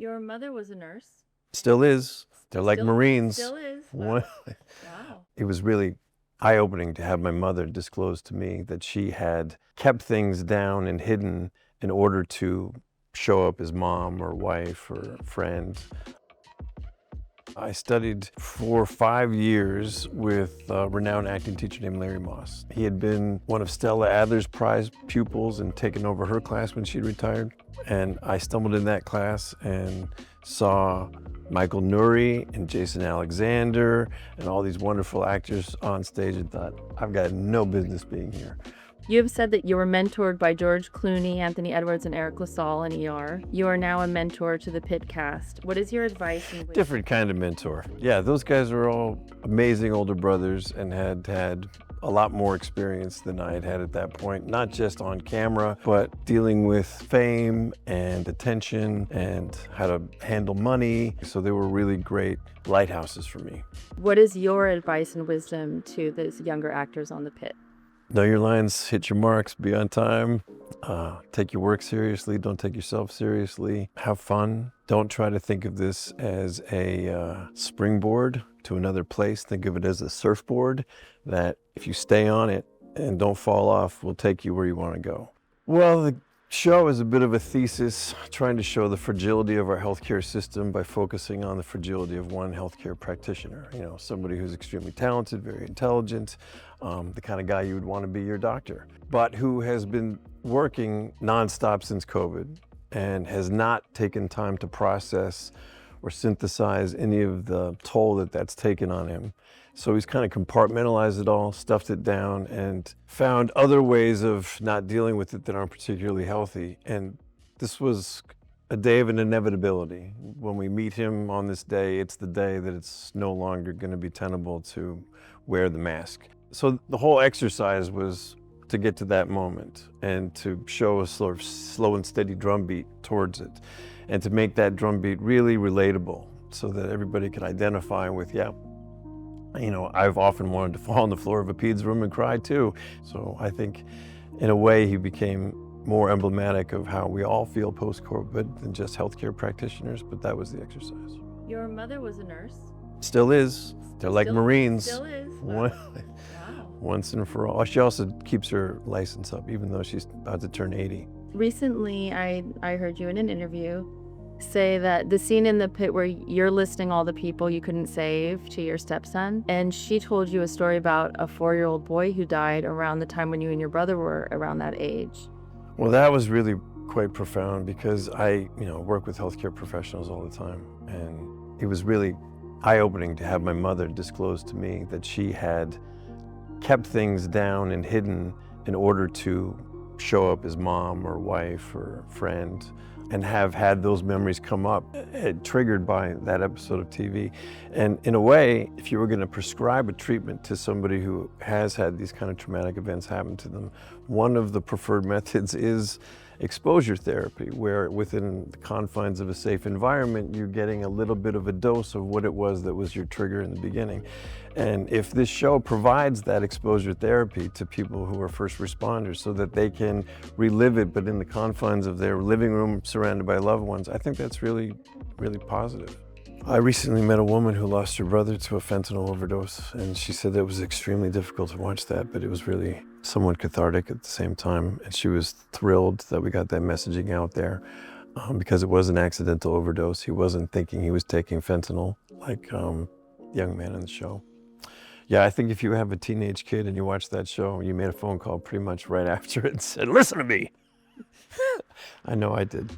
Your mother was a nurse. Still is. They're like Marines. Still is. Wow. Wow. It was really eye-opening to have my mother disclose to me that she had kept things down and hidden in order to show up as mom or wife or friend. I studied for 5 years with a renowned acting teacher named Larry Moss. He had been one of Stella Adler's prize pupils and taken over her class when she retired. And I stumbled in that class and saw Michael Nouri and Jason Alexander and all these wonderful actors on stage and thought, I've got no business being here. You have said that you were mentored by George Clooney, Anthony Edwards, and Eric LaSalle in ER. You are now a mentor to the Pitt cast. What is your advice? Different kind of mentor. Yeah, those guys are all amazing older brothers and had had a lot more experience than I had had at that point, not just on camera, but dealing with fame and attention and how to handle money. So they were really great lighthouses for me. What is your advice and wisdom to those younger actors on the Pitt? Know your lines, hit your marks, be on time, take your work seriously, don't take yourself seriously, have fun. Don't try to think of this as a springboard to another place. Think of it as a surfboard that if you stay on it and don't fall off, will take you where you want to go. Well, the show is a bit of a thesis trying to show the fragility of our healthcare system by focusing on the fragility of one healthcare practitioner. You know, somebody who's extremely talented, very intelligent, the kind of guy you would want to be your doctor, but who has been working nonstop since COVID and has not taken time to process or synthesize any of the toll that that's taken on him. So he's kind of compartmentalized it all, stuffed it down, and found other ways of not dealing with it that aren't particularly healthy. And this was a day of an inevitability. When we meet him on this day, it's the day that it's no longer going to be tenable to wear the mask. So the whole exercise was to get to that moment and to show a sort of slow and steady drumbeat towards it, and to make that drumbeat really relatable so that everybody could identify with, yeah, you know, I've often wanted to fall on the floor of a peds room and cry too. So I think in a way he became more emblematic of how we all feel post-COVID than just healthcare practitioners, but that was the exercise. Your mother was a nurse. Still is. They're like Marines. Still is. Wow. Once and for all. She also keeps her license up even though she's about to turn 80. Recently, I heard you in an interview say that the scene in the Pit where you're listing all the people you couldn't save to your stepson, and she told you a story about a 4-year-old boy who died around the time when you and your brother were around that age. Well, that was really quite profound because I, work with healthcare professionals all the time, and it was really eye-opening to have my mother disclose to me that she had kept things down and hidden in order to show up as mom or wife or friend, and have had those memories come up, triggered by that episode of TV. And in a way, if you were going to prescribe a treatment to somebody who has had these kind of traumatic events happen to them, one of the preferred methods is exposure therapy, where within the confines of a safe environment, you're getting a little bit of a dose of what it was that was your trigger in the beginning. And if this show provides that exposure therapy to people who are first responders so that they can relive it, but in the confines of their living room surrounded by loved ones, I think that's really, really positive. I recently met a woman who lost her brother to a fentanyl overdose, and she said that it was extremely difficult to watch that, but it was really somewhat cathartic at the same time. And she was thrilled that we got that messaging out there because it was an accidental overdose. He wasn't thinking he was taking fentanyl like the young man in the show. Yeah, I think if you have a teenage kid and you watch that show, you made a phone call pretty much right after it and said, "Listen to me." I know I did.